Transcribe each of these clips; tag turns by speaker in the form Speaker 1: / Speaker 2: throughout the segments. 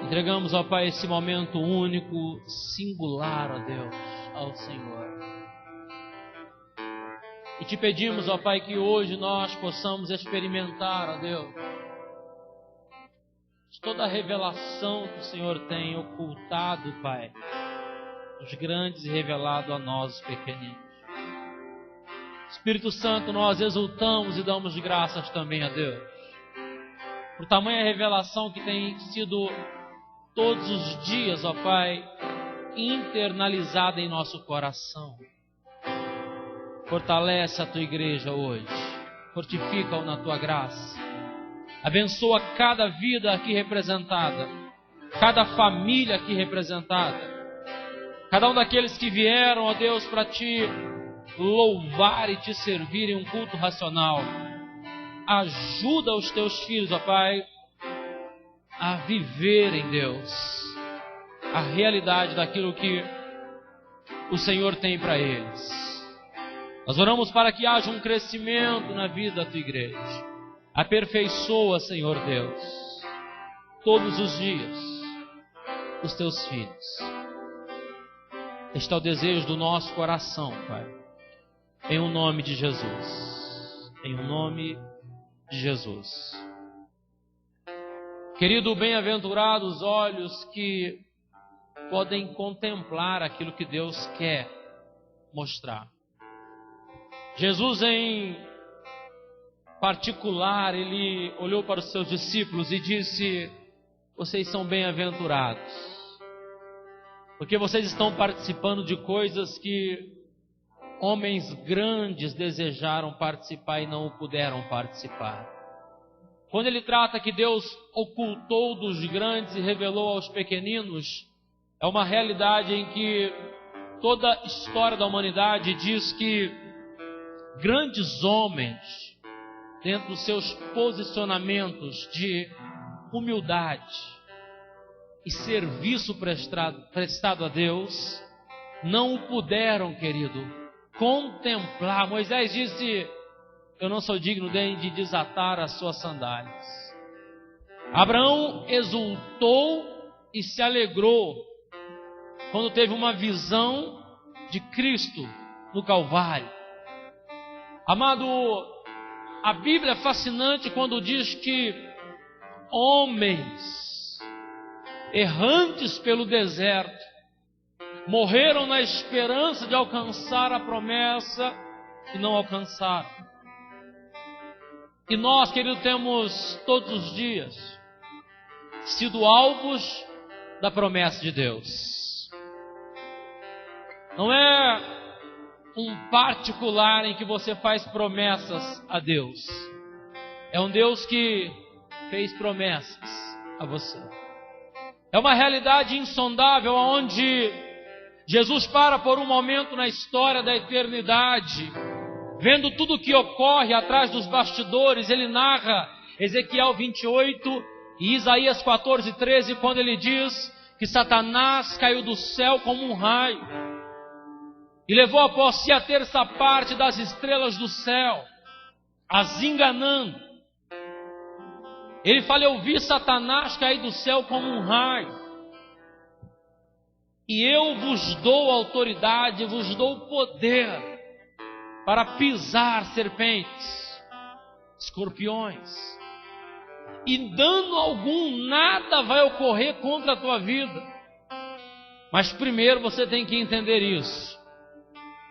Speaker 1: Entregamos, ó Pai, esse momento único, singular, ó Deus, ao Senhor. E te pedimos, ó Pai, que hoje nós possamos experimentar, ó Deus, de toda a revelação que o Senhor tem ocultado, Pai, os grandes e revelado a nós, os pequeninos. Espírito Santo, nós exultamos e damos graças também a Deus, por tamanha revelação que tem sido todos os dias, ó Pai, internalizada em nosso coração. Fortalece a Tua igreja hoje, fortifica-o na Tua graça, abençoa cada vida aqui representada, cada família aqui representada, cada um daqueles que vieram, ó Deus, para Te louvar e Te servir em um culto racional. Ajuda os Teus filhos, ó Pai, a viverem, Deus, a realidade daquilo que o Senhor tem para eles. Nós oramos para que haja um crescimento na vida da Tua igreja. Aperfeiçoa, Senhor Deus, todos os dias, os Teus filhos. Este é o desejo do nosso coração, Pai. Em o nome de Jesus. Em o nome de Jesus. Querido, bem-aventurado os olhos que podem contemplar aquilo que Deus quer mostrar. Jesus, em particular, Ele olhou para os seus discípulos e disse: vocês são bem-aventurados, porque vocês estão participando de coisas que homens grandes desejaram participar e não o puderam participar. Quando ele trata que Deus ocultou dos grandes e revelou aos pequeninos, é uma realidade em que toda a história da humanidade diz que grandes homens, dentro dos seus posicionamentos de humildade e serviço prestado a Deus, não o puderam, querido, contemplar. Moisés disse: eu não sou digno de desatar as suas sandálias. Abraão exultou e se alegrou quando teve uma visão de Cristo no Calvário. Amado, a Bíblia é fascinante quando diz que homens errantes pelo deserto morreram na esperança de alcançar a promessa e não alcançaram. E nós, querido, temos todos os dias sido alvos da promessa de Deus. Não é um particular em que você faz promessas a Deus. É um Deus que fez promessas a você. É uma realidade insondável onde Jesus para por um momento na história da eternidade, vendo tudo o que ocorre atrás dos bastidores. Ele narra Ezequiel 28 e Isaías 14:13, quando ele diz que Satanás caiu do céu como um raio e levou após si a terça parte das estrelas do céu, as enganando. Ele fala: eu vi Satanás cair do céu como um raio, e eu vos dou autoridade, vos dou poder para pisar serpentes, escorpiões, e dano algum, nada vai ocorrer contra a tua vida. Mas primeiro você tem que entender isso.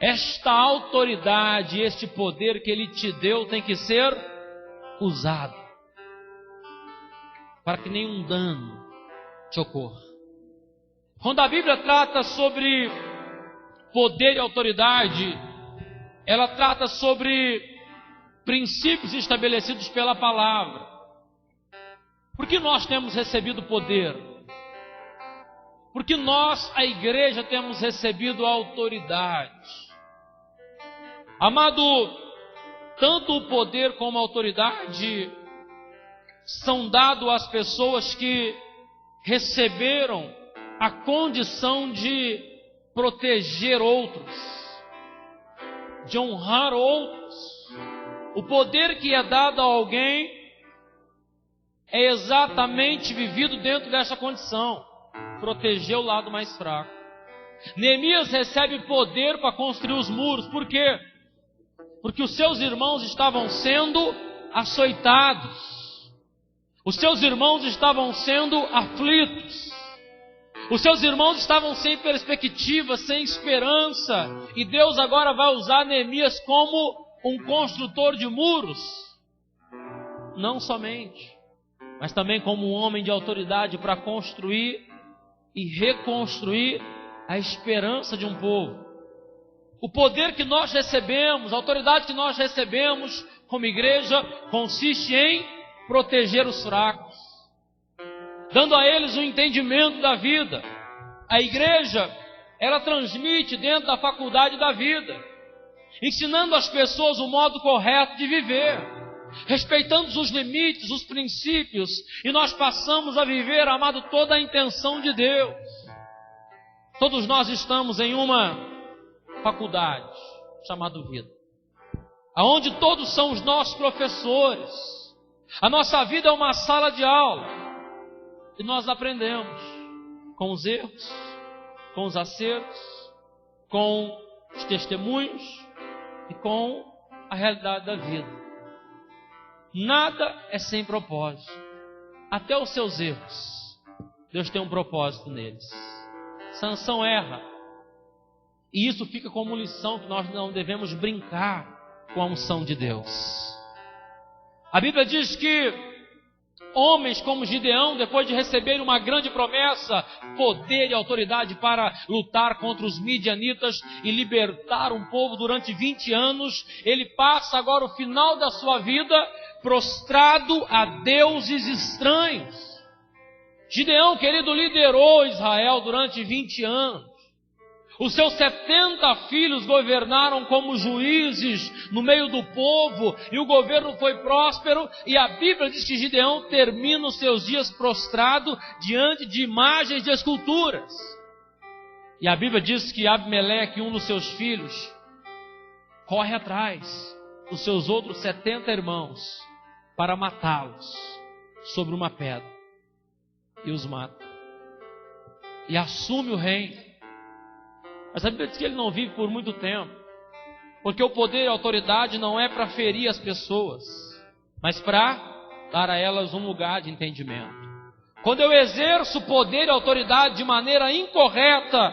Speaker 1: Esta autoridade, este poder que Ele te deu tem que ser usado para que nenhum dano te ocorra. Quando a Bíblia trata sobre poder e autoridade, ela trata sobre princípios estabelecidos pela palavra. Porque nós temos recebido poder? Porque nós, a igreja, temos recebido autoridade. Amado, tanto o poder como a autoridade são dados às pessoas que receberam a condição de proteger outros, de honrar outros. O poder que é dado a alguém é exatamente vivido dentro dessa condição: proteger o lado mais fraco. Neemias recebe poder para construir os muros. Por quê? Porque os seus irmãos estavam sendo açoitados, os seus irmãos estavam sendo aflitos, os seus irmãos estavam sem perspectiva, sem esperança, e Deus agora vai usar Neemias como um construtor de muros. Não somente, mas também como um homem de autoridade para construir e reconstruir a esperança de um povo. O poder que nós recebemos, a autoridade que nós recebemos como igreja, consiste em proteger os fracos, dando a eles o entendimento da vida. A igreja, ela transmite dentro da faculdade da vida, ensinando às pessoas o modo correto de viver, respeitando os limites, os princípios, e nós passamos a viver, amado, toda a intenção de Deus. Todos nós estamos em uma faculdade chamada vida, aonde todos são os nossos professores. A nossa vida é uma sala de aula, e nós aprendemos com os erros, com os acertos, com os testemunhos e com a realidade da vida. Nada é sem propósito. Até os seus erros, Deus tem um propósito neles. Sansão erra, e isso fica como lição, que nós não devemos brincar com a unção de Deus. A Bíblia diz que homens como Gideão, depois de receber uma grande promessa, poder e autoridade para lutar contra os midianitas e libertar um povo durante 20 anos, ele passa agora o final da sua vida prostrado a deuses estranhos. Gideão, querido, liderou Israel durante 20 anos. Os seus 70 filhos governaram como juízes no meio do povo, e o governo foi próspero, e a Bíblia diz que Gideão termina os seus dias prostrado diante de imagens de esculturas. E a Bíblia diz que Abimeleque, um dos seus filhos, corre atrás dos seus outros 70 irmãos para matá-los sobre uma pedra, e os mata, e assume o reino. Mas a Bíblia diz que ele não vive por muito tempo, porque o poder e a autoridade não é para ferir as pessoas, mas para dar a elas um lugar de entendimento. Quando eu exerço poder e autoridade de maneira incorreta,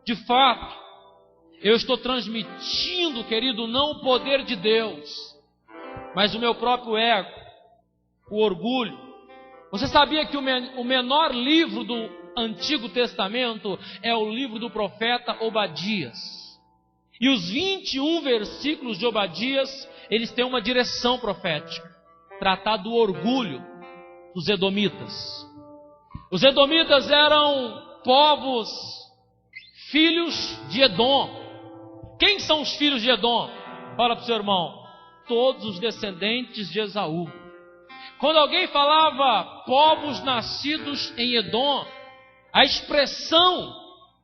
Speaker 1: de fato, eu estou transmitindo, querido, não o poder de Deus, mas o meu próprio ego, o orgulho. Você sabia que o menor livro do Antigo Testamento é o livro do profeta Obadias? E os 21 versículos de Obadias, eles têm uma direção profética: tratar do orgulho dos edomitas. Os edomitas eram povos, filhos de Edom. Quem são os filhos de Edom? Fala para o seu irmão: todos os descendentes de Esaú. Quando alguém falava povos nascidos em Edom, a expressão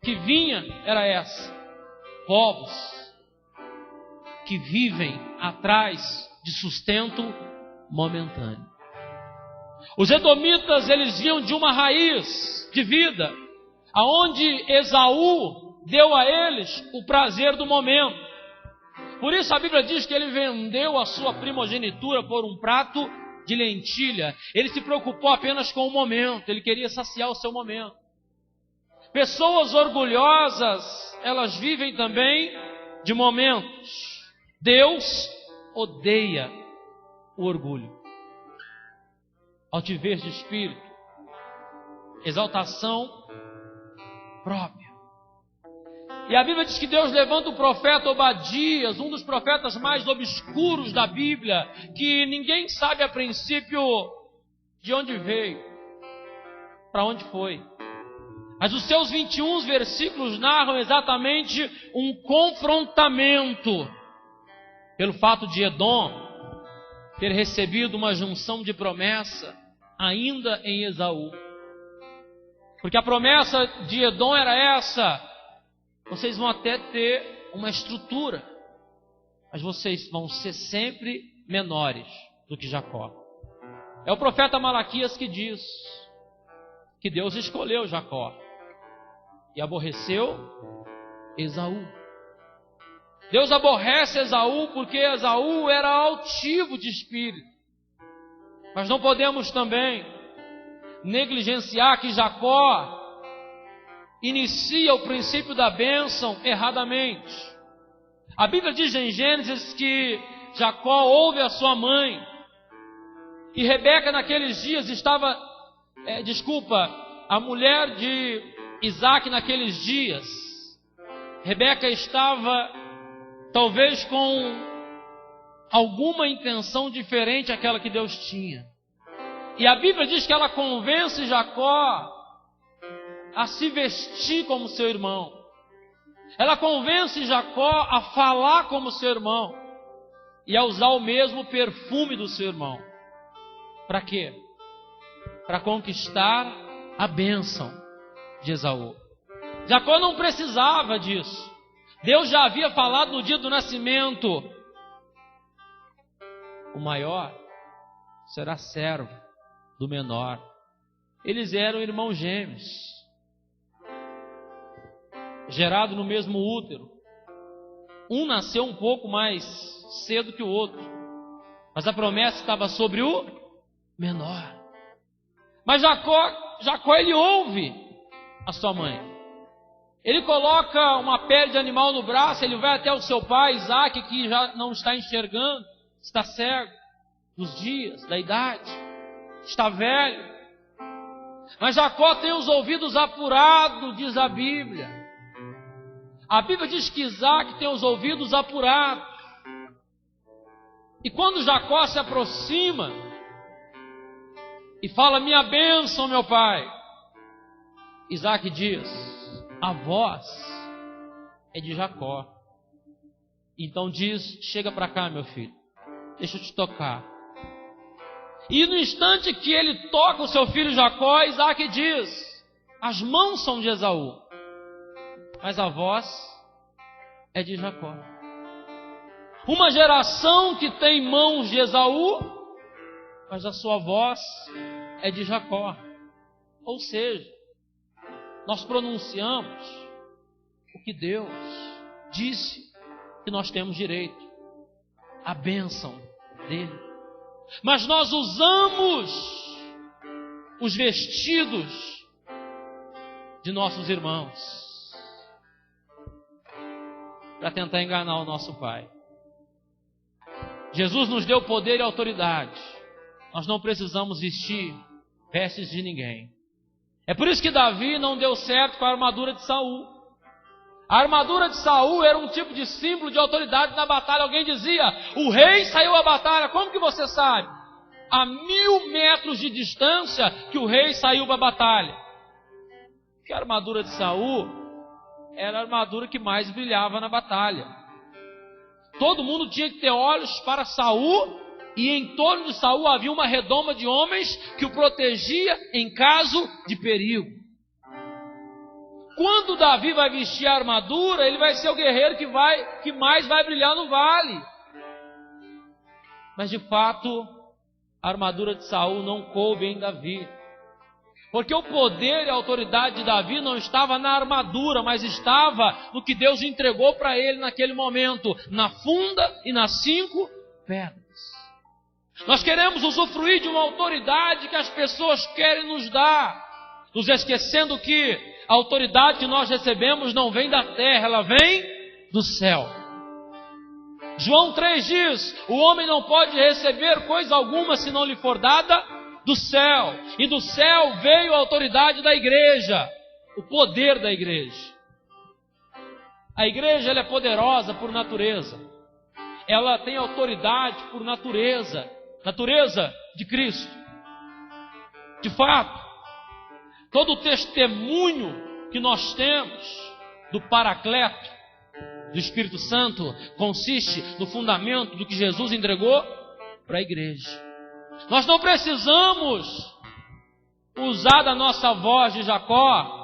Speaker 1: que vinha era essa: povos que vivem atrás de sustento momentâneo. Os edomitas, eles vinham de uma raiz de vida, aonde Esaú deu a eles o prazer do momento. Por isso a Bíblia diz que ele vendeu a sua primogenitura por um prato de lentilha. Ele se preocupou apenas com o momento, ele queria saciar o seu momento. Pessoas orgulhosas, elas vivem também de momentos. Deus odeia o orgulho, altivez de espírito, exaltação própria. E a Bíblia diz que Deus levanta o profeta Obadias, um dos profetas mais obscuros da Bíblia, que ninguém sabe a princípio de onde veio, para onde foi. Mas os seus 21 versículos narram exatamente um confrontamento pelo fato de Edom ter recebido uma junção de promessa ainda em Esaú. Porque a promessa de Edom era essa: vocês vão até ter uma estrutura, mas vocês vão ser sempre menores do que Jacó. É o profeta Malaquias que diz que Deus escolheu Jacó e aborreceu Esaú. Deus aborrece Esaú porque Esaú era altivo de espírito. Mas não podemos também negligenciar que Jacó inicia o princípio da bênção erradamente. A Bíblia diz em Gênesis que Jacó ouve a sua mãe, e Rebeca naqueles dias estava, a mulher de Isaac naqueles dias, Rebeca estava talvez com alguma intenção diferente àquela que Deus tinha. E a Bíblia diz que ela convence Jacó a se vestir como seu irmão. Ela convence Jacó a falar como seu irmão e a usar o mesmo perfume do seu irmão. Para quê? Para conquistar a bênção de Esaú. Jacó não precisava disso. Deus já havia falado no dia do nascimento: o maior será servo do menor. Eles eram irmãos gêmeos, gerados no mesmo útero. Um nasceu um pouco mais cedo que o outro, mas a promessa estava sobre o menor. Mas Jacó ele ouve a sua mãe. Ele coloca uma pele de animal no braço, ele vai até o seu pai Isaac, que já não está enxergando, está cego dos dias, da idade, está velho. Mas Jacó tem os ouvidos apurados, diz a Bíblia. A Bíblia diz que Isaac tem os ouvidos apurados. E quando Jacó se aproxima e fala: minha bênção, meu pai, Isaac diz: a voz é de Jacó. Então diz: chega para cá, meu filho, deixa eu te tocar. E no instante que ele toca o seu filho Jacó, Isaac diz: as mãos são de Esaú, mas a voz é de Jacó. Uma geração que tem mãos de Esaú, mas a sua voz é de Jacó. Ou seja, nós pronunciamos o que Deus disse que nós temos direito, a bênção dele. Mas nós usamos os vestidos de nossos irmãos para tentar enganar o nosso Pai. Jesus nos deu poder e autoridade. Nós não precisamos vestir vestes de ninguém. É por isso que Davi não deu certo com a armadura de Saul. A armadura de Saul era um tipo de símbolo de autoridade na batalha. Alguém dizia: o rei saiu à batalha. Como que você sabe? A 1000 metros de distância que o rei saiu para a batalha. Porque a armadura de Saul era a armadura que mais brilhava na batalha. Todo mundo tinha que ter olhos para Saul, e em torno de Saul havia uma redoma de homens que o protegia em caso de perigo. Quando Davi vai vestir a armadura, ele vai ser o guerreiro que mais vai brilhar no vale. Mas de fato, a armadura de Saul não coube em Davi. Porque o poder e a autoridade de Davi não estava na armadura, mas estava no que Deus entregou para ele naquele momento, na funda e nas 5 pedras. Nós queremos usufruir de uma autoridade que as pessoas querem nos dar, nos esquecendo que a autoridade que nós recebemos não vem da terra, ela vem do céu. João 3 diz: o homem não pode receber coisa alguma se não lhe for dada do céu. E do céu veio a autoridade da igreja, o poder da igreja. A igreja ela é poderosa por natureza. Ela tem autoridade por natureza. Natureza de Cristo. De fato, todo o testemunho que nós temos do Paracleto, do Espírito Santo, consiste no fundamento do que Jesus entregou para a igreja. Nós não precisamos usar da nossa voz de Jacó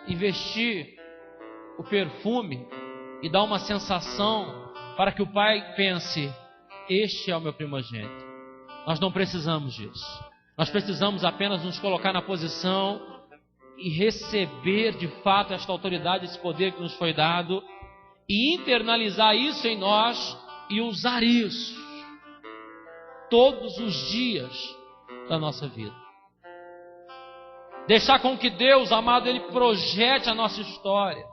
Speaker 1: e vestir o perfume e dar uma sensação para que o pai pense: este é o meu primogênito. Nós não precisamos disso. Nós precisamos apenas nos colocar na posição e receber de fato esta autoridade, esse poder que nos foi dado, e internalizar isso em nós e usar isso todos os dias da nossa vida. Deixar com que Deus, amado, Ele projete a nossa história.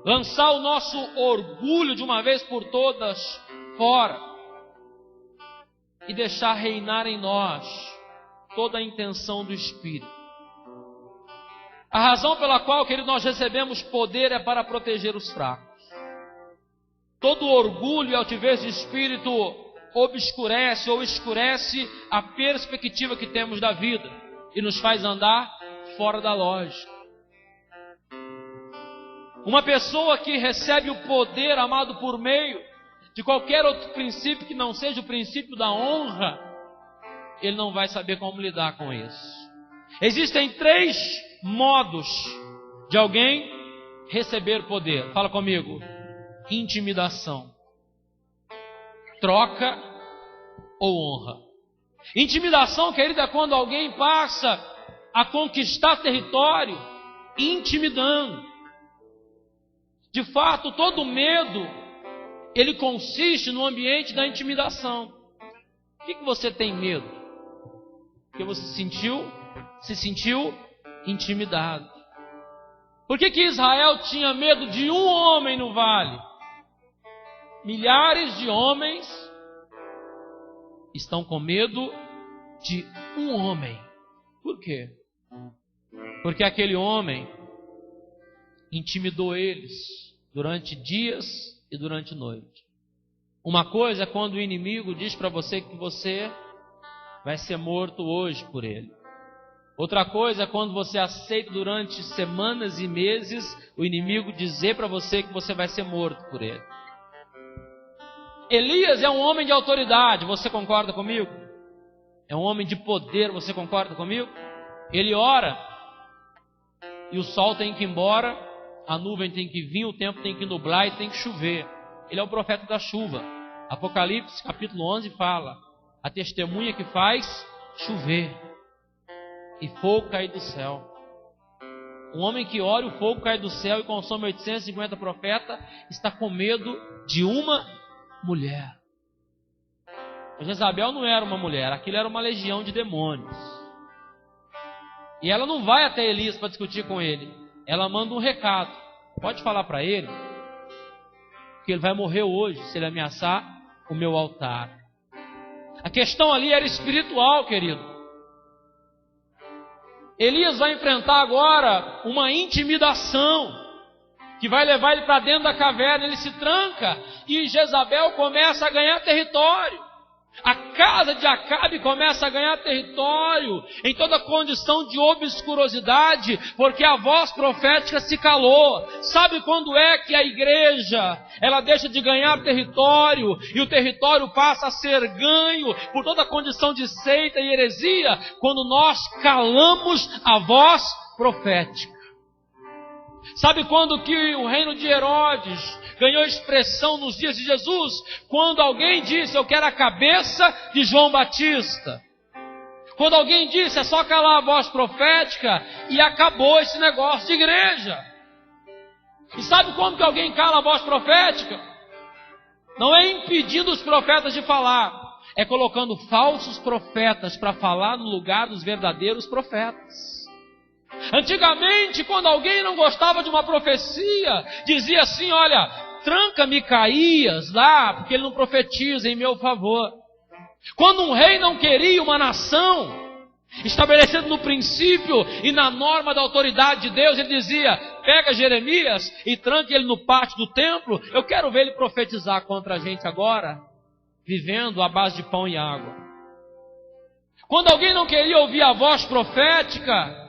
Speaker 1: Lançar o nosso orgulho de uma vez por todas fora. E deixar reinar em nós toda a intenção do Espírito. A razão pela qual, querido, nós recebemos poder é para proteger os fracos. Todo orgulho e altivez de espírito obscurece ou escurece a perspectiva que temos da vida e nos faz andar fora da lógica. Uma pessoa que recebe o poder, amado, por meio de qualquer outro princípio que não seja o princípio da honra, ele não vai saber como lidar com isso. Existem 3 modos de alguém receber poder. Fala comigo. Intimidação, troca ou honra. Intimidação, querida, é quando alguém passa a conquistar território intimidando. De fato, todo medo, ele consiste no ambiente da intimidação. Por que você tem medo? Porque você se sentiu intimidado. Por que Israel tinha medo de um homem no vale? Milhares de homens estão com medo de um homem. Por quê? Porque aquele homem intimidou eles durante dias e durante noite. Uma coisa é quando o inimigo diz para você que você vai ser morto hoje por ele. Outra coisa é quando você aceita durante semanas e meses o inimigo dizer para você que você vai ser morto por ele. Elias é um homem de autoridade, você concorda comigo? É um homem de poder, você concorda comigo? Ele ora e o sol tem que ir embora, a nuvem tem que vir, o tempo tem que nublar e tem que chover. Ele é o profeta da chuva. Apocalipse capítulo 11 fala: a testemunha que faz chover e fogo cair do céu. Um homem que ora e o fogo cai do céu e consome 850 profetas está com medo de uma mulher. Mas Jezabel não era uma mulher, aquilo era uma legião de demônios. E ela não vai até Elias para discutir com ele. Ela manda um recado. Pode falar para ele que ele vai morrer hoje se ele ameaçar o meu altar. A questão ali era espiritual, querido. Elias vai enfrentar agora uma intimidação que vai levar ele para dentro da caverna. Ele se tranca e Jezabel começa a ganhar território. A casa de Acabe começa a ganhar território em toda condição de obscurosidade, porque a voz profética se calou. Sabe quando é que a igreja ela deixa de ganhar território e o território passa a ser ganho por toda condição de seita e heresia? Quando nós calamos a voz profética. Sabe quando que o reino de Herodes ganhou expressão nos dias de Jesus? Quando alguém disse: eu quero a cabeça de João Batista. Quando alguém disse: é só calar a voz profética e acabou esse negócio de igreja. E sabe como que alguém cala a voz profética? Não é impedindo os profetas de falar, é colocando falsos profetas para falar no lugar dos verdadeiros profetas. Antigamente, quando alguém não gostava de uma profecia, dizia assim: olha, tranca Micaías lá, porque ele não profetiza em meu favor. Quando um rei não queria uma nação estabelecida no princípio e na norma da autoridade de Deus, ele dizia: pega Jeremias e tranque ele no pátio do templo, eu quero ver ele profetizar contra a gente agora, vivendo à base de pão e água. Quando alguém não queria ouvir a voz profética,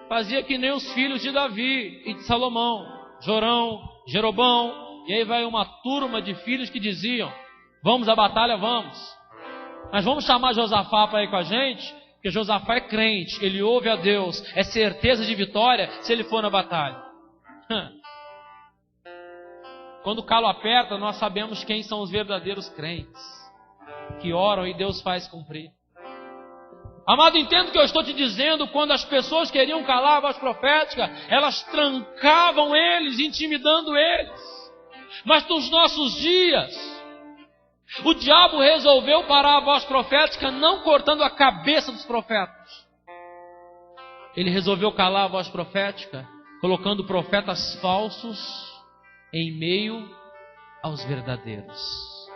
Speaker 1: fazia que nem os filhos de Davi e de Salomão, Jorão, Jeroboão, e aí vai uma turma de filhos que diziam: vamos à batalha, vamos. Mas vamos chamar Josafá para ir com a gente, porque Josafá é crente, ele ouve a Deus, é certeza de vitória se ele for na batalha. Quando o calo aperta, nós sabemos quem são os verdadeiros crentes, que oram e Deus faz cumprir. Amado, entenda o que eu estou te dizendo. Quando as pessoas queriam calar a voz profética, elas trancavam eles, intimidando eles. Mas nos nossos dias, o diabo resolveu parar a voz profética não cortando a cabeça dos profetas. Ele resolveu calar a voz profética, colocando profetas falsos em meio aos verdadeiros.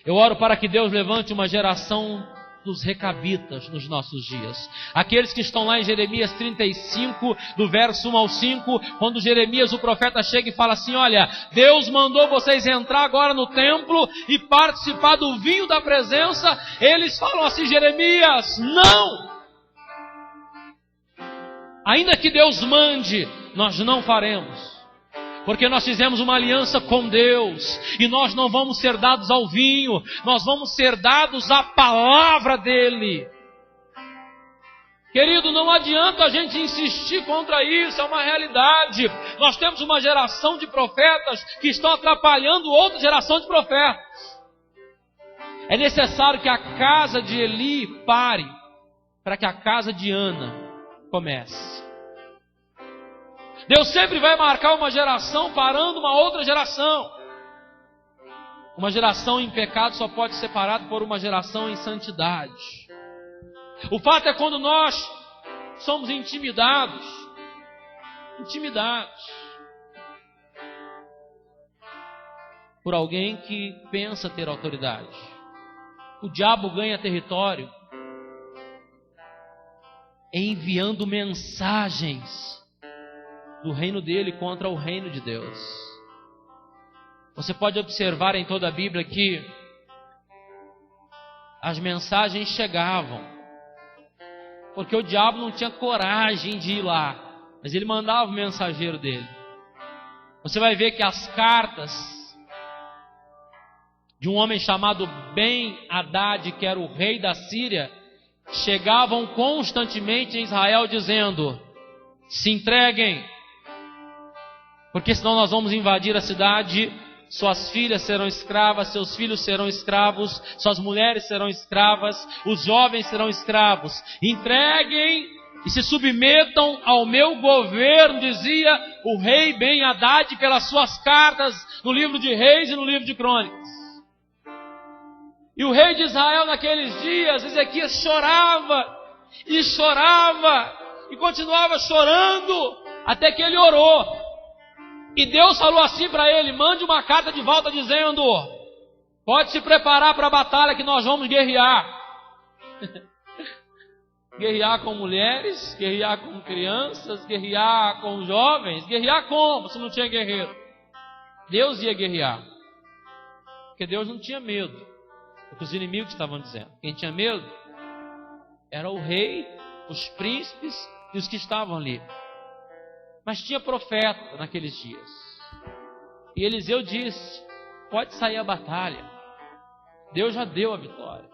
Speaker 1: Eu oro para que Deus levante uma geração dos recabitas nos nossos dias. Aqueles que estão lá em Jeremias 35, do verso 1 ao 5, quando Jeremias, o profeta, chega e fala assim: olha, Deus mandou vocês entrar agora no templo e participar do vinho da presença. Eles falam assim: Jeremias, não! Ainda que Deus mande, nós não faremos. Porque nós fizemos uma aliança com Deus, e nós não vamos ser dados ao vinho, nós vamos ser dados à palavra dEle. Querido, não adianta a gente insistir contra isso, é uma realidade. Nós temos uma geração de profetas que estão atrapalhando outra geração de profetas. É necessário que a casa de Eli pare, para que a casa de Ana comece. Deus sempre vai marcar uma geração parando uma outra geração. Uma geração em pecado só pode ser parada por uma geração em santidade. O fato é quando nós somos intimidados por alguém que pensa ter autoridade. O diabo ganha território enviando mensagens do reino dele contra o reino de Deus. Você pode observar em toda a Bíblia que as mensagens chegavam, porque o diabo não tinha coragem de ir lá, mas ele mandava o mensageiro dele. Você vai ver que as cartas de um homem chamado Ben-Hadad, que era o rei da Síria, chegavam constantemente em Israel dizendo: se entreguem, porque senão nós vamos invadir a cidade, suas filhas serão escravas, seus filhos serão escravos, suas mulheres serão escravas, os jovens serão escravos. Entreguem e se submetam ao meu governo, dizia o rei Ben-Hadad pelas suas cartas no livro de Reis e no livro de Crônicas. E o rei de Israel naqueles dias, Ezequias, chorava e continuava chorando até que ele orou. E Deus falou assim para ele: mande uma carta de volta dizendo: pode se preparar para a batalha que nós vamos guerrear. Guerrear com mulheres, guerrear com crianças, guerrear com jovens. Guerrear como? Se não tinha guerreiro. Deus ia guerrear, porque Deus não tinha medo do que os inimigos estavam dizendo. Quem tinha medo era o rei, os príncipes e os que estavam ali. Mas tinha profeta naqueles dias. E Eliseu disse: pode sair a batalha. Deus já deu a vitória.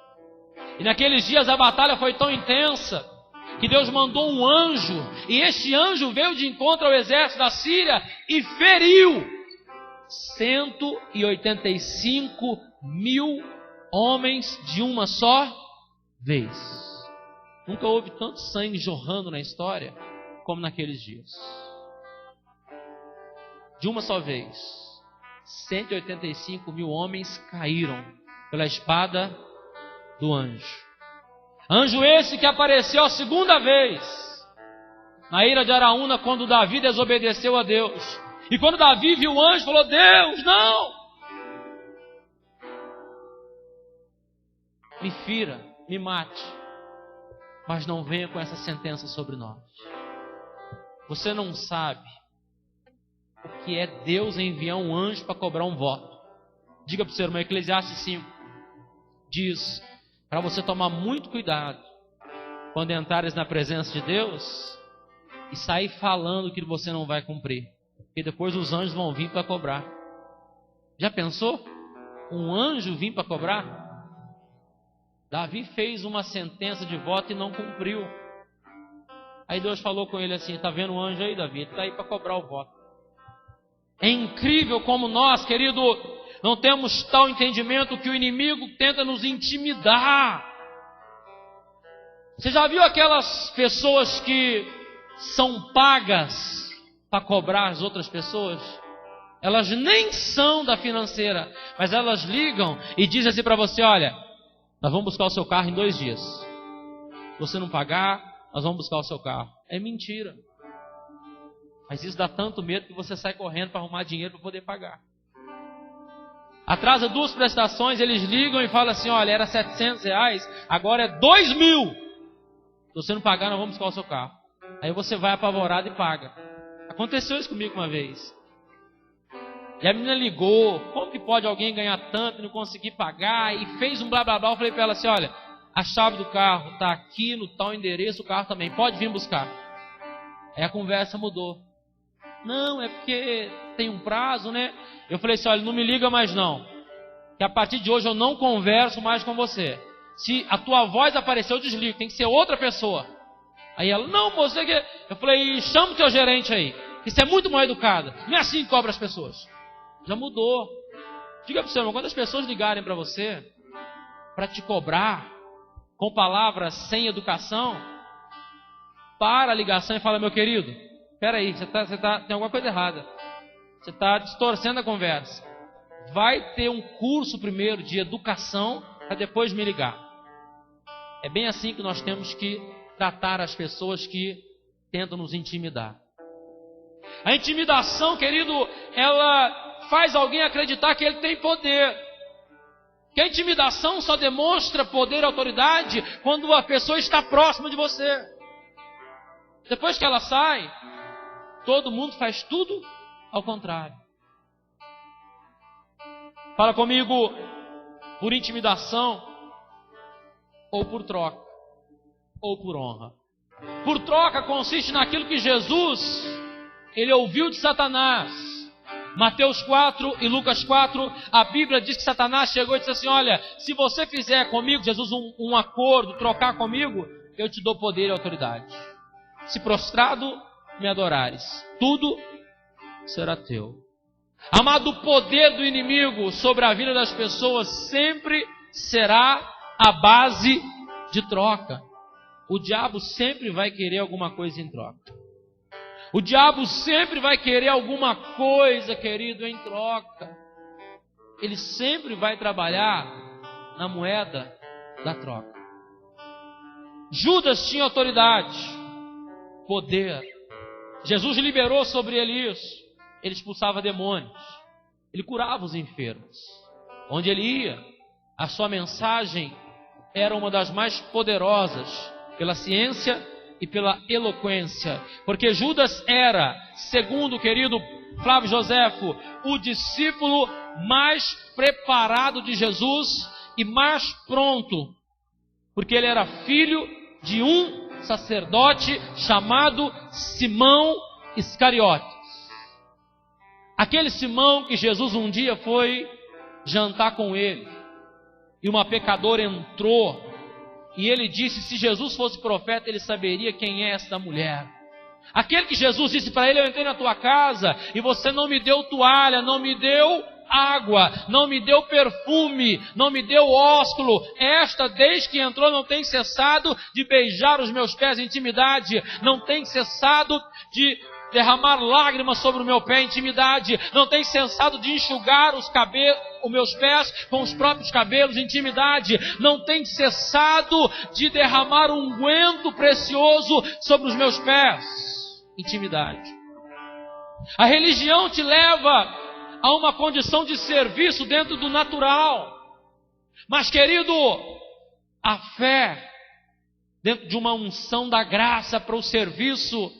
Speaker 1: E naqueles dias a batalha foi tão intensa que Deus mandou um anjo. E este anjo veio de encontro ao exército da Síria e feriu 185 mil homens de uma só vez. Nunca houve tanto sangue jorrando na história como naqueles dias. De uma só vez, 185 mil homens caíram pela espada do anjo. Anjo esse que apareceu a segunda vez na ira de Araúna, quando Davi desobedeceu a Deus. E quando Davi viu o anjo, falou: Deus, não! Me fira, me mate, mas não venha com essa sentença sobre nós. Você não sabe o que é Deus enviar um anjo para cobrar um voto. Diga para o seu irmão, Eclesiastes 5 diz para você tomar muito cuidado quando entrares na presença de Deus e sair falando que você não vai cumprir, porque depois os anjos vão vir para cobrar. Já pensou? Um anjo vir para cobrar? Davi fez uma sentença de voto e não cumpriu. Aí Deus falou com ele assim: está vendo o anjo aí, Davi? Ele está aí para cobrar o voto. É incrível como nós, querido, não temos tal entendimento que o inimigo tenta nos intimidar. Você já viu aquelas pessoas que são pagas para cobrar as outras pessoas? Elas nem são da financeira, mas elas ligam e dizem assim para você: olha, nós vamos buscar o seu carro em 2 dias. Se você não pagar, nós vamos buscar o seu carro. É mentira. Mas isso dá tanto medo que você sai correndo para arrumar dinheiro para poder pagar. Atrasa 2 prestações, eles ligam e falam assim: olha, era R$700, agora é 2.000. Se você não pagar, nós vamos buscar o seu carro. Aí você vai apavorado e paga. Aconteceu isso comigo uma vez. E a menina ligou: como que pode alguém ganhar tanto e não conseguir pagar? E fez um blá blá blá. Eu falei para ela assim: olha, a chave do carro está aqui no tal endereço, o carro também, pode vir buscar. Aí a conversa mudou. Não, é porque tem um prazo, né? Eu falei assim: olha, não me liga mais não, que a partir de hoje eu não converso mais com você. Se a tua voz aparecer, eu desligo, tem que ser outra pessoa. Aí ela: não, você que... Eu falei: chama o teu gerente aí, que você é muito mal educada. Não é assim que cobra as pessoas. Já mudou. Diga para o seu irmão, quando as pessoas ligarem para você para te cobrar com palavras sem educação, para a ligação e fala: meu querido, espera aí, tem alguma coisa errada. Você está distorcendo a conversa. Vai ter um curso primeiro de educação para depois me ligar. É bem assim que nós temos que tratar as pessoas que tentam nos intimidar. A intimidação, querido, ela faz alguém acreditar que ele tem poder. Que a intimidação só demonstra poder e autoridade quando a pessoa está próxima de você. Depois que ela sai, todo mundo faz tudo ao contrário. Fala comigo: por intimidação, ou por troca, ou por honra. Por troca consiste naquilo que Jesus, ele ouviu de Satanás. Mateus 4 e Lucas 4, a Bíblia diz que Satanás chegou e disse assim: olha, se você fizer comigo, Jesus, um acordo, trocar comigo, eu te dou poder e autoridade. Se prostrado me adorares, tudo será teu. Amado, o poder do inimigo sobre a vida das pessoas sempre será a base de troca. O diabo sempre vai querer alguma coisa em troca. O diabo sempre vai querer alguma coisa, querido, em troca. Ele sempre vai trabalhar na moeda da troca. Judas tinha autoridade, poder. Jesus liberou sobre ele isso. Ele expulsava demônios. Ele curava os enfermos. Onde ele ia, a sua mensagem era uma das mais poderosas pela ciência e pela eloquência. Porque Judas era, segundo o querido Flávio Joséfo, o discípulo mais preparado de Jesus e mais pronto. Porque ele era filho de um sacerdote chamado Simão Iscariotes. Aquele Simão que Jesus um dia foi jantar com ele. E uma pecadora entrou. E ele disse: se Jesus fosse profeta, ele saberia quem é essa mulher. Aquele que Jesus disse para ele: eu entrei na tua casa e você não me deu toalha, não me deu água, não me deu perfume, não me deu ósculo. Esta, desde que entrou, não tem cessado de beijar os meus pés em intimidade, não tem cessado de derramar lágrimas sobre o meu pé em intimidade, não tem cessado de enxugar os meus pés com os próprios cabelos em intimidade, não tem cessado de derramar um unguento precioso sobre os meus pés, intimidade. A religião te leva a uma condição de serviço dentro do natural, mas, querido, a fé dentro de uma unção da graça para o serviço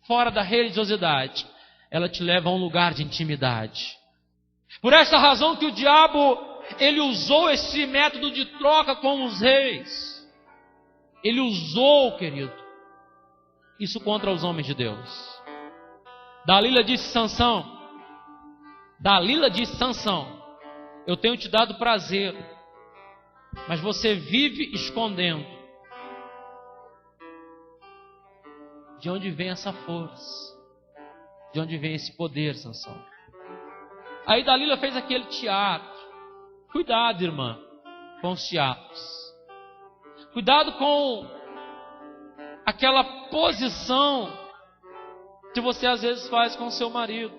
Speaker 1: fora da religiosidade, ela te leva a um lugar de intimidade. Por esta razão que o diabo, ele usou esse método de troca com os reis. Ele usou, querido, isso contra os homens de Deus. Dalila disse Sansão, eu tenho te dado prazer, mas você vive escondendo. De onde vem essa força? De onde vem esse poder, Sansão? Aí Dalila fez aquele teatro. Cuidado, irmã, com os teatros. Cuidado com aquela posição que você às vezes faz com o seu marido.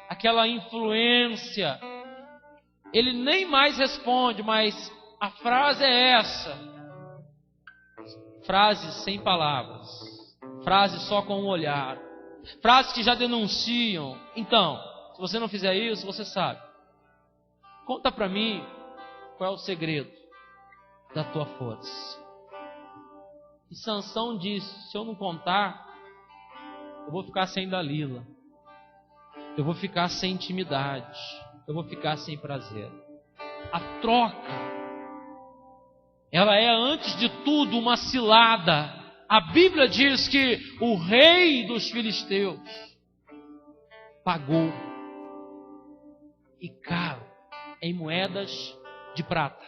Speaker 1: Aquela influência. Ele nem mais responde, mas a frase é essa. Frases sem palavras. Frases só com um olhar. Frases que já denunciam. Então, se você não fizer isso, você sabe. Conta para mim qual é o segredo da tua força. E Sansão disse: se eu não contar, eu vou ficar sem Dalila. Eu vou ficar sem intimidade. Eu vou ficar sem prazer. A troca, ela é antes de tudo uma cilada. A Bíblia diz que o rei dos filisteus pagou, e caro, em moedas de prata,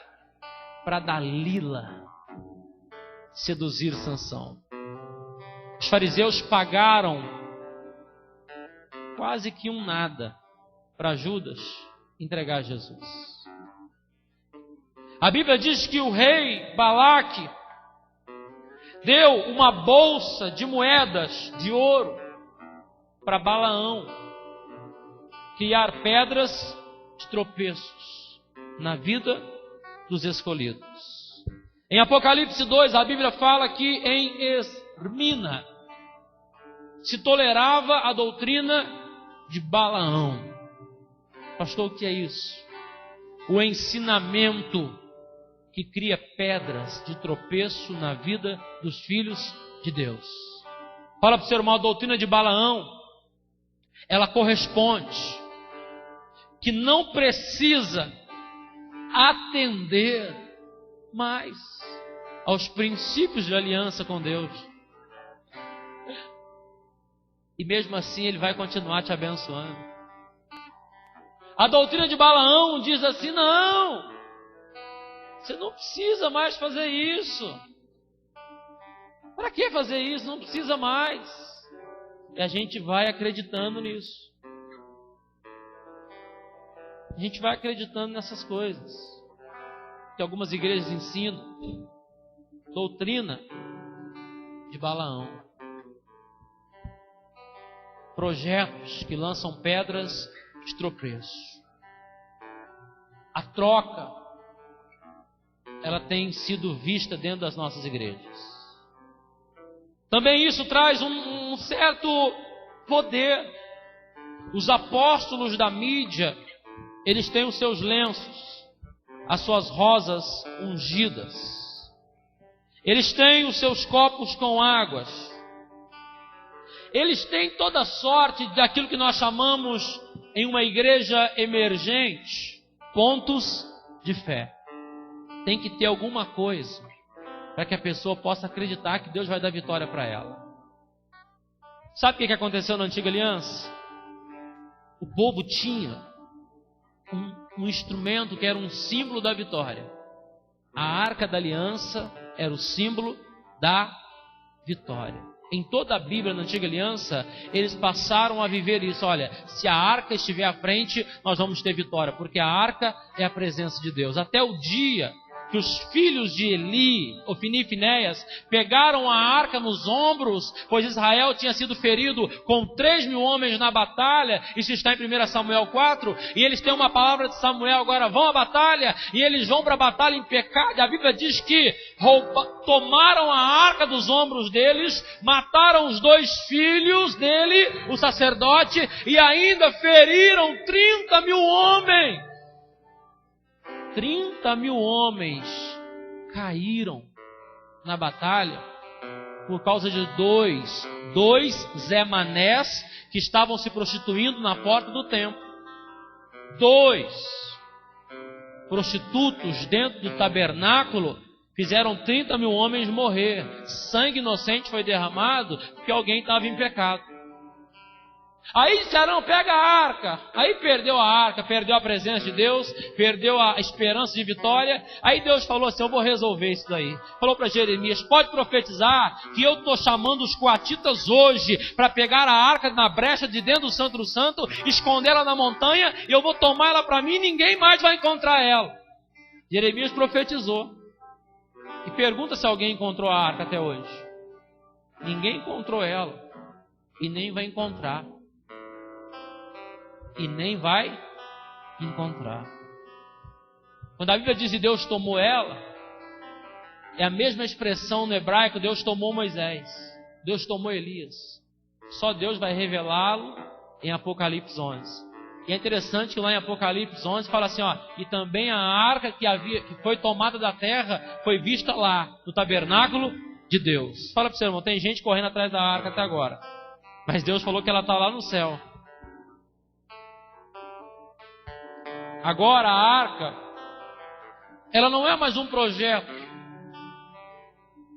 Speaker 1: para Dalila seduzir Sansão. Os fariseus pagaram quase que um nada para Judas entregar Jesus. A Bíblia diz que o rei Balaque deu uma bolsa de moedas de ouro para Balaão criar pedras de tropeços na vida dos escolhidos. Em Apocalipse 2, a Bíblia fala que em Esmirna se tolerava a doutrina de Balaão. Pastor, o que é isso? O ensinamento que cria pedras de tropeço na vida dos filhos de Deus. Fala para o seu irmão, a doutrina de Balaão, ela corresponde que não precisa atender mais aos princípios de aliança com Deus. E mesmo assim ele vai continuar te abençoando. A doutrina de Balaão diz assim: não, você não precisa mais fazer isso. Para que fazer isso? Não precisa mais. E a gente vai acreditando nisso. A gente vai acreditando nessas coisas que algumas igrejas ensinam. Doutrina de Balaão. Projetos que lançam pedras de tropeço. A troca, ela tem sido vista dentro das nossas igrejas. Também isso traz um certo poder. Os apóstolos da mídia, eles têm os seus lenços, as suas rosas ungidas. Eles têm os seus copos com águas. Eles têm toda sorte daquilo que nós chamamos em uma igreja emergente, pontos de fé. Tem que ter alguma coisa para que a pessoa possa acreditar que Deus vai dar vitória para ela. Sabe o que aconteceu na antiga aliança? O povo tinha um instrumento que era um símbolo da vitória. A arca da aliança era o símbolo da vitória. Em toda a Bíblia, na antiga aliança, eles passaram a viver isso. Olha, se a arca estiver à frente, nós vamos ter vitória, porque a arca é a presença de Deus. Até o dia que os filhos de Eli, Ofni e Finéias, pegaram a arca nos ombros, pois Israel tinha sido ferido com 3.000 homens na batalha. Isso está em 1 Samuel 4, e eles têm uma palavra de Samuel: agora vão à batalha, e eles vão para a batalha em pecado. E a Bíblia diz que tomaram a arca dos ombros deles, mataram os 2 filhos dele, o sacerdote, e ainda feriram 30.000 homens. 30.000 homens caíram na batalha por causa de dois Zé Manés que estavam se prostituindo na porta do templo. 2 prostitutos dentro do tabernáculo fizeram 30.000 homens morrer. Sangue inocente foi derramado porque alguém estava em pecado. Aí disseram, pega a arca. Aí perdeu a arca, perdeu a presença de Deus, perdeu a esperança de vitória. Aí Deus falou assim, eu vou resolver isso daí. Falou para Jeremias, pode profetizar que eu estou chamando os coatitas hoje para pegar a arca na brecha de dentro do Santo do Santo, esconder ela na montanha, e eu vou tomar ela para mim e ninguém mais vai encontrar ela. Jeremias profetizou. E pergunta se alguém encontrou a arca até hoje. Ninguém encontrou ela. E nem vai encontrar. E nem vai encontrar. Quando a Bíblia diz que Deus tomou ela, é a mesma expressão no hebraico, Deus tomou Moisés, Deus tomou Elias. Só Deus vai revelá-lo em Apocalipse 11. E é interessante que lá em Apocalipse 11 fala assim, ó, e também a arca que foi tomada da terra foi vista lá, no tabernáculo de Deus. Fala para você, irmão, tem gente correndo atrás da arca até agora. Mas Deus falou que ela está lá no céu. Agora a arca, ela não é mais um projeto.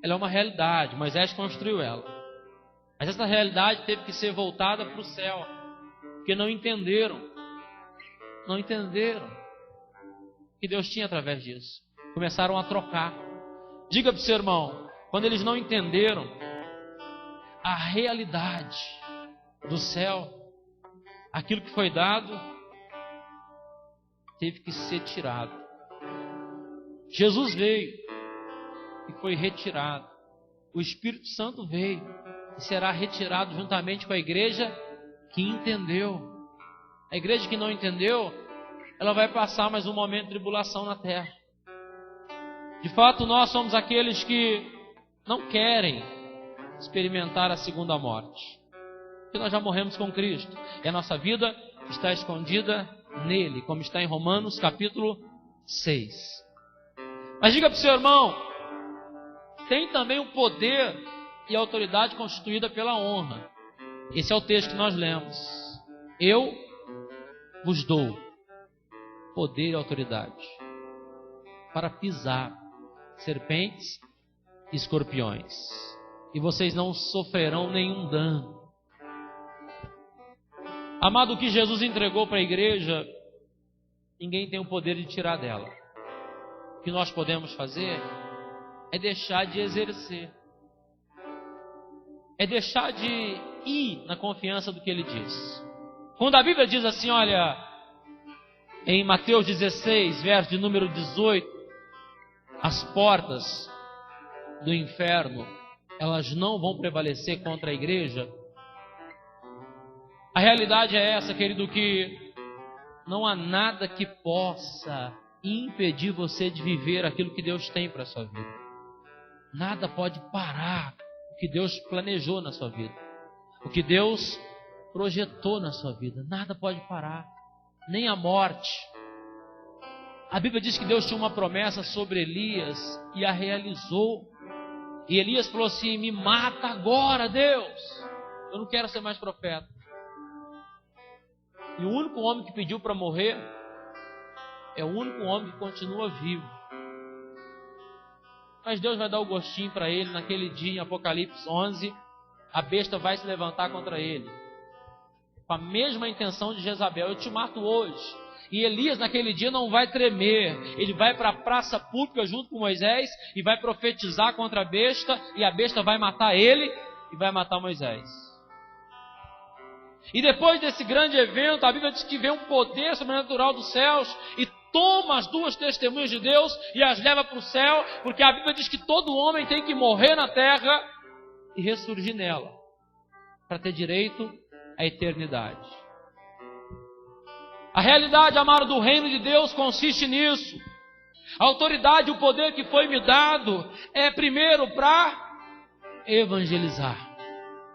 Speaker 1: Ela é uma realidade. Moisés construiu ela. Mas essa realidade teve que ser voltada para o céu. Porque não entenderam. Não entenderam o que Deus tinha através disso. Começaram a trocar. Diga para o seu irmão, quando eles não entenderam a realidade do céu, aquilo que foi dado teve que ser tirado. Jesus veio e foi retirado. O Espírito Santo veio e será retirado juntamente com a igreja que entendeu. A igreja que não entendeu, ela vai passar mais um momento de tribulação na terra. De fato, nós somos aqueles que não querem experimentar a segunda morte. Porque nós já morremos com Cristo. E a nossa vida está escondida nele, como está em Romanos capítulo 6. Mas diga para o seu irmão, tem também o poder e a autoridade constituída pela honra. Esse é o texto que nós lemos. Eu vos dou poder e autoridade para pisar serpentes e escorpiões, e vocês não sofrerão nenhum dano. Amado, o que Jesus entregou para a igreja, ninguém tem o poder de tirar dela. O que nós podemos fazer é deixar de exercer. É deixar de ir na confiança do que Ele diz. Quando a Bíblia diz assim, olha, em Mateus 16, verso de número 18, as portas do inferno, elas não vão prevalecer contra a igreja. A realidade é essa, querido, que não há nada que possa impedir você de viver aquilo que Deus tem para a sua vida. Nada pode parar o que Deus planejou na sua vida. O que Deus projetou na sua vida. Nada pode parar. Nem a morte. A Bíblia diz que Deus tinha uma promessa sobre Elias e a realizou. E Elias falou assim, me mata agora, Deus. Eu não quero ser mais profeta. E o único homem que pediu para morrer é o único homem que continua vivo. Mas Deus vai dar o gostinho para ele naquele dia, em Apocalipse 11. A besta vai se levantar contra ele, com a mesma intenção de Jezabel. Eu te mato hoje. E Elias naquele dia não vai tremer. Ele vai para a praça pública junto com Moisés e vai profetizar contra a besta. E a besta vai matar ele e vai matar Moisés. E depois desse grande evento, a Bíblia diz que vem um poder sobrenatural dos céus e toma as duas testemunhas de Deus e as leva para o céu, porque a Bíblia diz que todo homem tem que morrer na terra e ressurgir nela, para ter direito à eternidade. A realidade, amado, do reino de Deus consiste nisso. A autoridade e o poder que foi me dado é primeiro para evangelizar.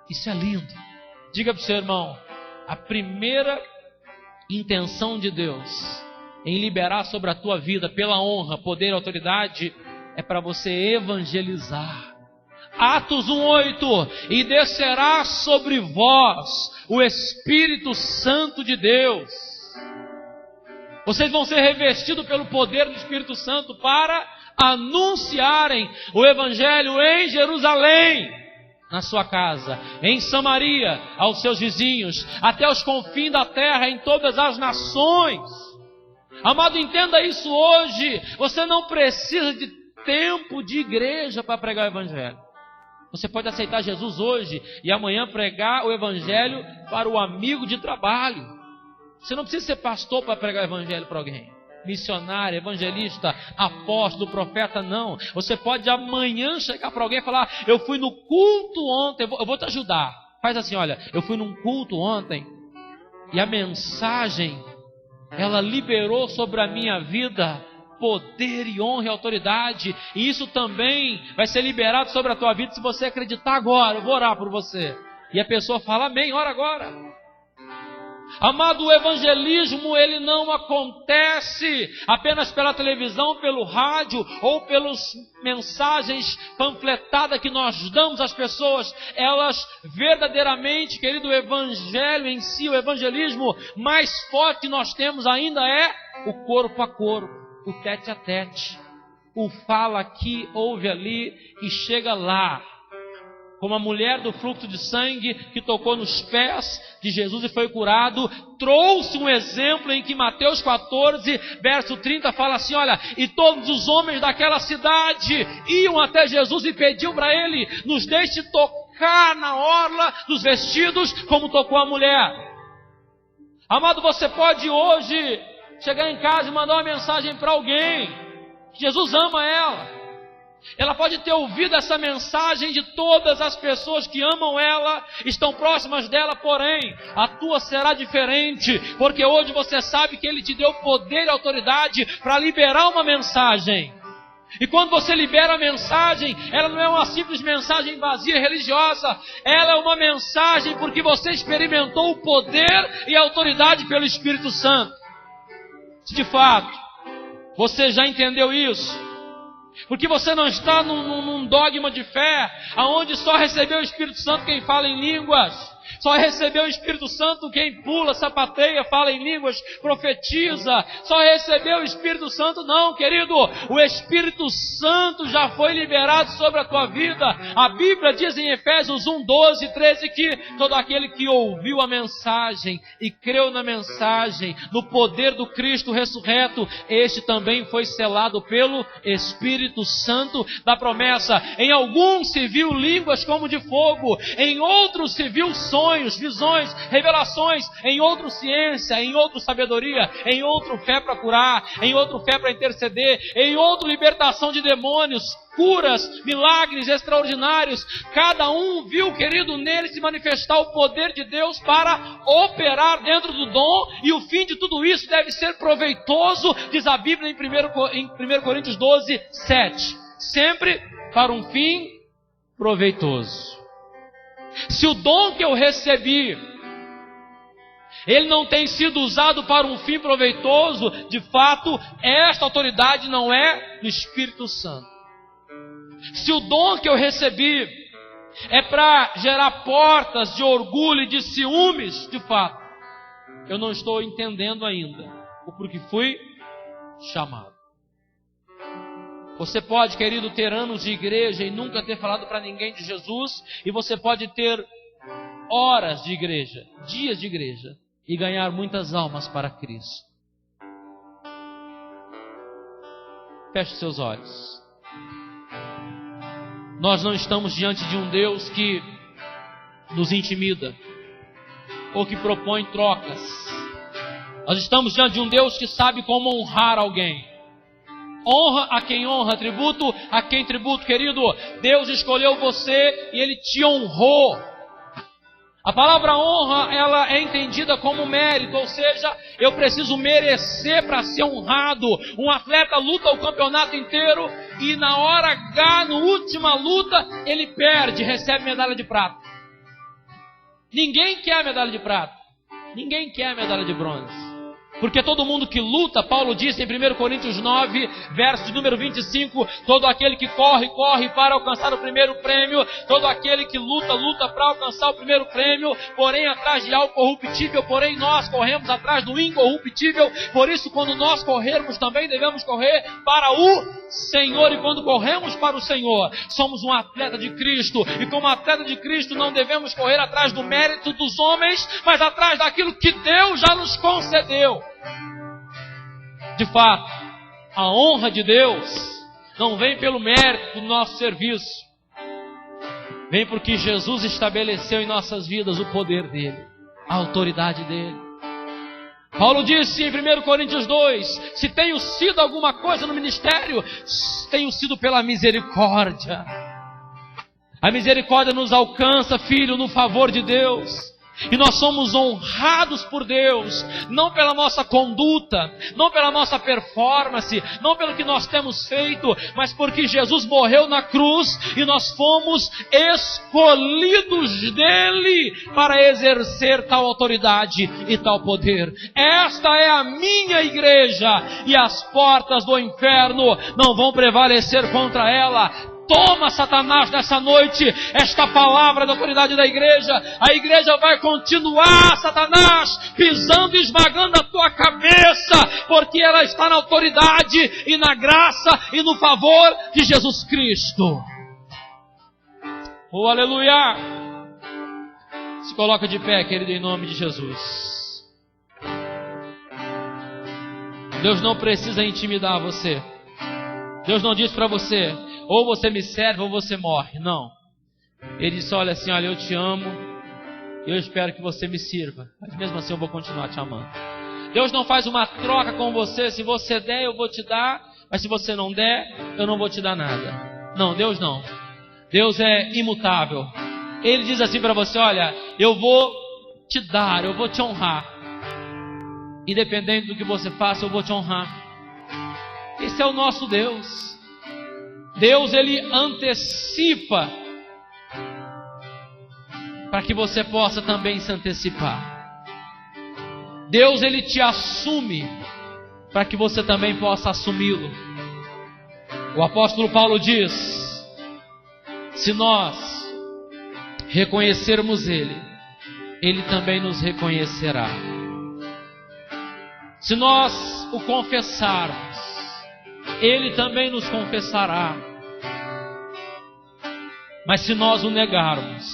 Speaker 1: Isso é lindo. Diga para o seu irmão, a primeira intenção de Deus em liberar sobre a tua vida, pela honra, poder e autoridade, é para você evangelizar. Atos 1:8, e descerá sobre vós o Espírito Santo de Deus. Vocês vão ser revestidos pelo poder do Espírito Santo para anunciarem o Evangelho em Jerusalém, na sua casa, em Samaria, aos seus vizinhos, até os confins da terra, em todas as nações. Amado, entenda isso hoje. Você não precisa de tempo de igreja para pregar o evangelho. Você pode aceitar Jesus hoje e amanhã pregar o evangelho para o amigo de trabalho. Você não precisa ser pastor para pregar o evangelho para alguém. Missionário, evangelista, apóstolo, profeta, não. Você pode amanhã chegar para alguém e falar: eu fui no culto ontem, eu vou te ajudar. Faz assim, olha, eu fui num culto ontem e a mensagem, ela liberou sobre a minha vida poder e honra e autoridade, e isso também vai ser liberado sobre a tua vida se você acreditar agora. Eu vou orar por você. E a pessoa fala: amém, ora agora. Amado, o evangelismo, ele não acontece apenas pela televisão, pelo rádio ou pelas mensagens panfletadas que nós damos às pessoas. Elas verdadeiramente, querido, o evangelho em si, o evangelismo mais forte que nós temos ainda é o corpo a corpo, o tete a tete, o fala aqui, ouve ali e chega lá. Como a mulher do fluxo de sangue que tocou nos pés de Jesus e foi curado, trouxe um exemplo em que Mateus 14, verso 30 fala assim: olha, e todos os homens daquela cidade iam até Jesus e pediam para ele: nos deixe tocar na orla dos vestidos como tocou a mulher. Amado, você pode hoje chegar em casa e mandar uma mensagem para alguém. Jesus ama ela. Ela pode ter ouvido essa mensagem de todas as pessoas que amam ela, estão próximas dela, porém, a tua será diferente, porque hoje você sabe que Ele te deu poder e autoridade para liberar uma mensagem. E quando você libera a mensagem, ela não é uma simples mensagem vazia, religiosa, ela é uma mensagem porque você experimentou o poder e a autoridade pelo Espírito Santo. Se de fato você já entendeu isso, porque você não está num dogma de fé, aonde só recebeu o Espírito Santo quem fala em línguas, só recebeu o Espírito Santo quem pula, sapateia, fala em línguas, profetiza, só recebeu o Espírito Santo. Não, querido, o Espírito Santo já foi liberado sobre a tua vida. A Bíblia diz em Efésios 1, 12, 13 que todo aquele que ouviu a mensagem e creu na mensagem, no poder do Cristo ressurreto, este também foi selado pelo Espírito Santo da promessa. Em alguns se viu línguas como de fogo, em outros se viu sonhos, visões, revelações, em outro ciência, em outro sabedoria, em outro fé para curar, em outro fé para interceder, em outro libertação de demônios, curas, milagres extraordinários. Cada um viu, querido, nele se manifestar o poder de Deus para operar dentro do dom, e o fim de tudo isso deve ser proveitoso, diz a Bíblia em 1 Coríntios 12, 7. Sempre para um fim proveitoso. Se o dom que eu recebi, ele não tem sido usado para um fim proveitoso, de fato, esta autoridade não é do Espírito Santo. Se o dom que eu recebi é para gerar portas de orgulho e de ciúmes, de fato, eu não estou entendendo ainda o porquê fui chamado. Você pode, querido, ter anos de igreja e nunca ter falado para ninguém de Jesus, e você pode ter horas de igreja, dias de igreja, e ganhar muitas almas para Cristo. Feche seus olhos. Nós não estamos diante de um Deus que nos intimida ou que propõe trocas. Nós estamos diante de um Deus que sabe como honrar alguém. Honra a quem honra, tributo a quem tributo. Querido, Deus escolheu você e Ele te honrou. A palavra honra, ela é entendida como mérito, ou seja, eu preciso merecer para ser honrado. Um atleta luta o campeonato inteiro e na hora H, na última luta, ele perde, recebe medalha de prata. Ninguém quer a medalha de prata, ninguém quer a medalha de bronze. Porque todo mundo que luta, Paulo disse em 1 Coríntios 9, verso de número 25, todo aquele que corre, corre para alcançar o primeiro prêmio, todo aquele que luta, luta para alcançar o primeiro prêmio, porém atrás de algo corruptível, porém nós corremos atrás do incorruptível. Por isso, quando nós corrermos, também devemos correr para o Senhor. E quando corremos para o Senhor, somos um atleta de Cristo, e como atleta de Cristo não devemos correr atrás do mérito dos homens, mas atrás daquilo que Deus já nos concedeu. De fato, a honra de Deus não vem pelo mérito do nosso serviço, vem porque Jesus estabeleceu em nossas vidas o poder dele, a autoridade dele. Paulo disse em 1 Coríntios 2, se tenho sido alguma coisa no ministério, tenho sido pela misericórdia. A misericórdia nos alcança, filho, no favor de Deus. E nós somos honrados por Deus, não pela nossa conduta, não pela nossa performance, não pelo que nós temos feito, mas porque Jesus morreu na cruz e nós fomos escolhidos dele para exercer tal autoridade e tal poder. Esta é a minha igreja e as portas do inferno não vão prevalecer contra ela. Toma, Satanás, nessa noite, esta palavra da autoridade da igreja. A igreja vai continuar, Satanás, pisando e esmagando a tua cabeça, porque ela está na autoridade e na graça e no favor de Jesus Cristo. Oh, aleluia! Se coloca de pé, querido, em nome de Jesus. Deus não precisa intimidar você. Deus não diz para você, ou você me serve ou você morre. Não. Ele disse, olha assim, olha, eu te amo, eu espero que você me sirva, mas mesmo assim eu vou continuar te amando. Deus não faz uma troca com você, se você der eu vou te dar, mas se você não der, eu não vou te dar nada. Não, Deus não. Deus é imutável. Ele diz assim para você, olha, eu vou te dar, eu vou te honrar. Independente do que você faça, eu vou te honrar. Esse é o nosso Deus. Deus, ele antecipa para que você possa também se antecipar. Deus, ele te assume para que você também possa assumi-lo. O apóstolo Paulo diz, se nós reconhecermos ele, ele também nos reconhecerá. Se nós o confessarmos, ele também nos confessará. Mas se nós o negarmos,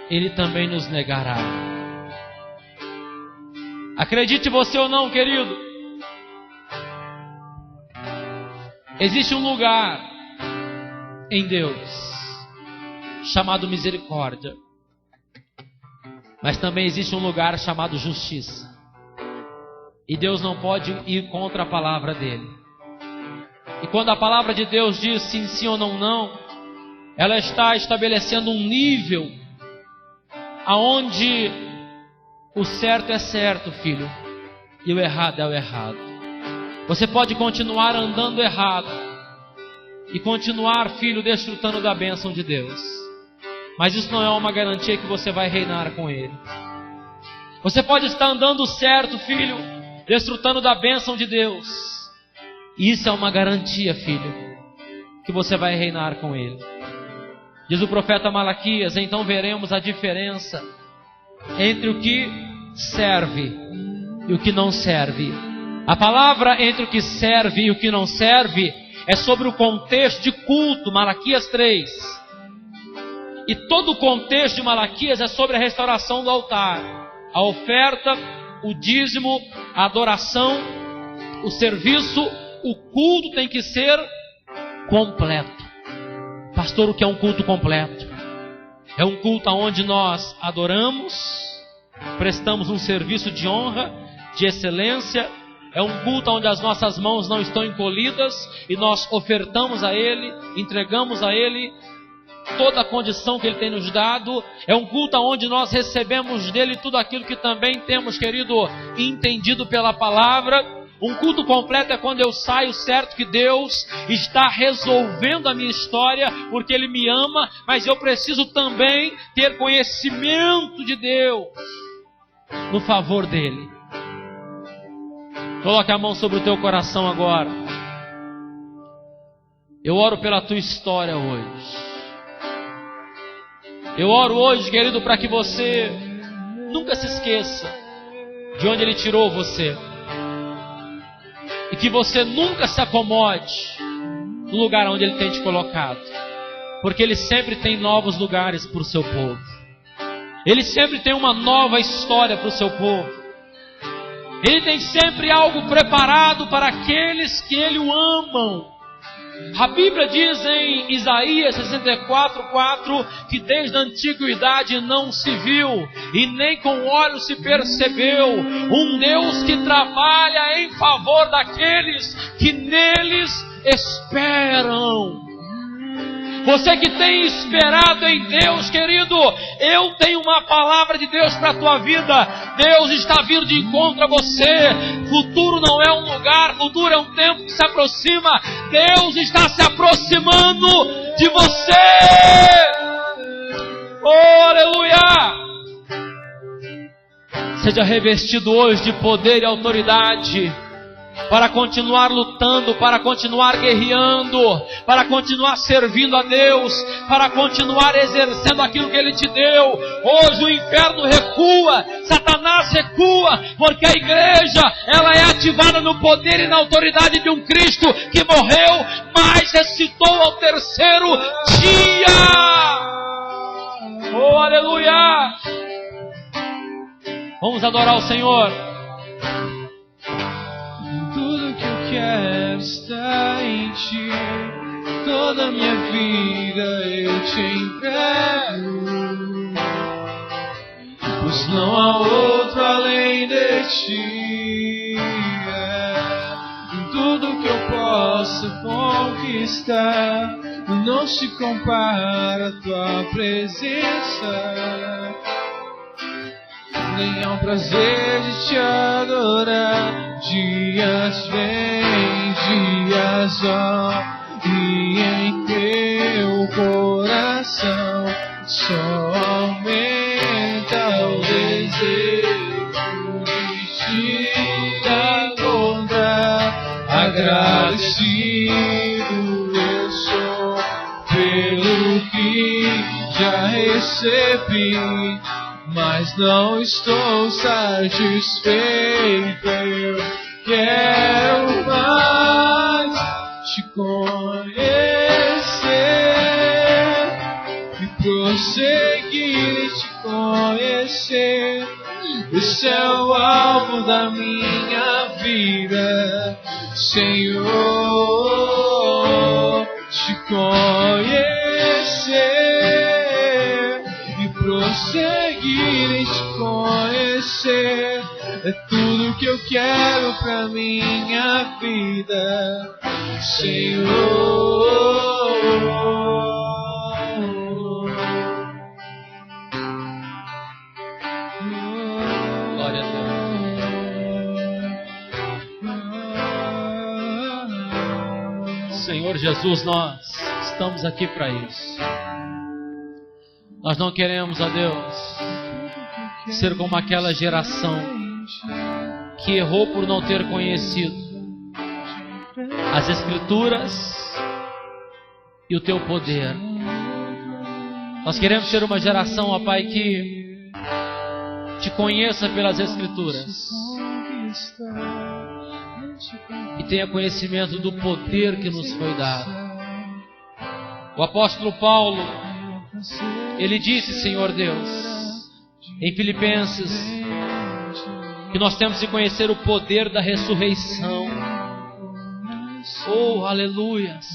Speaker 1: ele também nos negará. Acredite você ou não, querido, existe um lugar em Deus chamado misericórdia, mas também existe um lugar chamado justiça. E Deus não pode ir contra a palavra dele. E quando a palavra de Deus diz sim, sim ou não, não, ela está estabelecendo um nível aonde o certo é certo, filho, e o errado é o errado. Você pode continuar andando errado e continuar, filho, desfrutando da bênção de Deus, mas isso não é uma garantia que você vai reinar com ele. Você pode estar andando certo, filho, desfrutando da bênção de Deus, e isso é uma garantia, filho, que você vai reinar com ele. Diz o profeta Malaquias, então veremos a diferença entre o que serve e o que não serve. A palavra entre o que serve e o que não serve é sobre o contexto de culto, Malaquias 3. E todo o contexto de Malaquias é sobre a restauração do altar. A oferta, o dízimo, a adoração, o serviço, o culto tem que ser completo. Pastor, o que é um culto completo? É um culto onde nós adoramos, prestamos um serviço de honra, de excelência. É um culto onde as nossas mãos não estão encolhidas e nós ofertamos a Ele, entregamos a Ele toda a condição que Ele tem nos dado. É um culto onde nós recebemos dEle tudo aquilo que também temos, querido, entendido pela palavra. Um culto completo é quando eu saio certo que Deus está resolvendo a minha história, porque Ele me ama, mas eu preciso também ter conhecimento de Deus no favor dEle. Coloque a mão sobre o teu coração agora. Eu oro pela tua história hoje. Eu oro hoje, querido, para que você nunca se esqueça de onde Ele tirou você. E que você nunca se acomode no lugar onde Ele tem te colocado. Porque Ele sempre tem novos lugares para o seu povo. Ele sempre tem uma nova história para o seu povo. Ele tem sempre algo preparado para aqueles que Ele o amam. A Bíblia diz em Isaías 64:4 que desde a antiguidade não se viu e nem com olhos se percebeu um Deus que trabalha em favor daqueles que neles esperam. Você que tem esperado em Deus, querido, eu tenho uma palavra de Deus para a tua vida. Deus está vindo de encontro a você. Futuro não é um lugar, futuro é um tempo que se aproxima. Deus está se aproximando de você. Oh, aleluia! Seja revestido hoje de poder e autoridade, para continuar lutando, para continuar guerreando, para continuar servindo a Deus, para continuar exercendo aquilo que Ele te deu. Hoje o inferno recua, Satanás recua, porque a igreja, ela é ativada no poder e na autoridade de um Cristo que morreu, mas ressuscitou ao terceiro dia. Oh, aleluia! Vamos adorar o Senhor.
Speaker 2: Quero estar em Ti, toda a minha vida eu Te entrego, pois não há outro além de Ti. Tudo que eu possa conquistar não se compara à Tua presença, nem ao prazer de Te adorar. Dias vêm, dias vão, e em Teu coração só aumenta o desejo de Te encontrar. Agradecido eu sou pelo que já recebi, mas não estou satisfeito. Eu quero mais Te conhecer e prosseguir Te conhecer. Esse é o alvo da minha vida, Senhor. Te conhecer e prosseguir em Te conhecer é tudo que eu quero pra minha vida, Senhor.
Speaker 1: Glória a Deus. Senhor Jesus, nós estamos aqui para isso. Nós não queremos, ó Deus, ser como aquela geração que errou por não ter conhecido as Escrituras e o Teu poder. Nós queremos ser uma geração, ó Pai, que Te conheça pelas Escrituras e tenha conhecimento do poder que nos foi dado. O apóstolo Paulo, ele disse, Senhor Deus, em Filipenses, que nós temos que conhecer o poder da ressurreição. Oh, aleluias!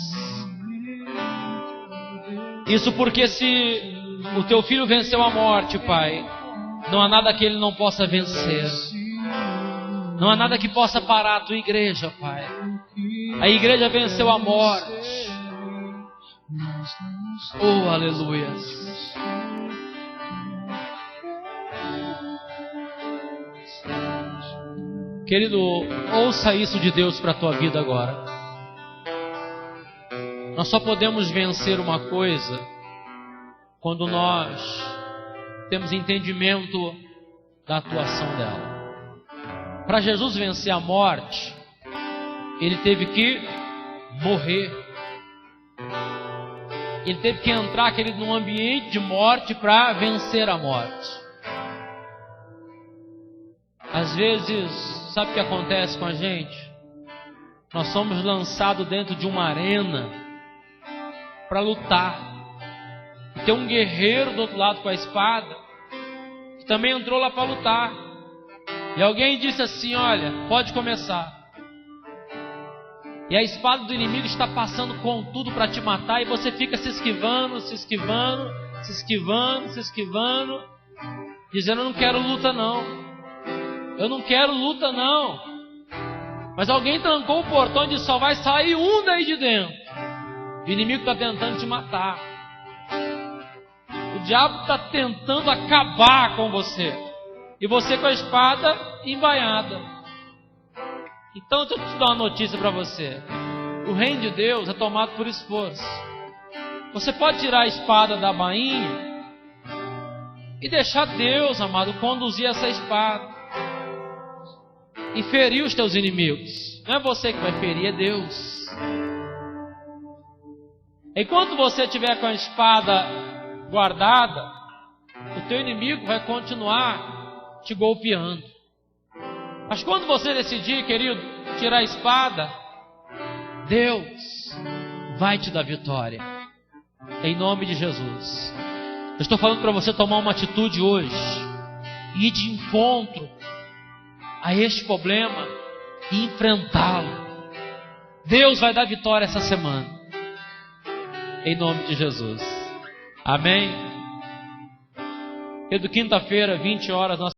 Speaker 1: Isso porque se o Teu Filho venceu a morte, Pai, não há nada que Ele não possa vencer. Não há nada que possa parar a Tua igreja, Pai. A igreja venceu a morte. Oh, aleluias! Querido, ouça isso de Deus para a tua vida agora. Nós só podemos vencer uma coisa quando nós temos entendimento da atuação dela. Para Jesus vencer a morte, ele teve que morrer. Ele teve que entrar num ambiente de morte para vencer a morte. Às vezes, sabe o que acontece com a gente? Nós somos lançados dentro de uma arena para lutar. E tem um guerreiro do outro lado com a espada, que também entrou lá para lutar. E alguém disse assim: olha, pode começar. E a espada do inimigo está passando com tudo para te matar, e você fica se esquivando, dizendo: eu não quero luta não. Eu não quero luta não. Mas alguém trancou o portão e disse: só vai sair um daí de dentro. O inimigo está tentando te matar. O diabo está tentando acabar com você. E você com a espada embaiada. Então deixa eu te dar uma notícia para você. O reino de Deus é tomado por esforço. Você pode tirar a espada da bainha e deixar Deus, amado, conduzir essa espada e ferir os teus inimigos. Não é você que vai ferir, é Deus. Enquanto você estiver com a espada guardada, o teu inimigo vai continuar te golpeando. Mas quando você decidir, querido, tirar a espada, Deus vai te dar vitória. Em nome de Jesus. Eu estou falando para você tomar uma atitude hoje e ir de encontro a este problema e enfrentá-lo. Deus vai dar vitória essa semana. Em nome de Jesus. Amém. E do quinta-feira, 20 horas, nós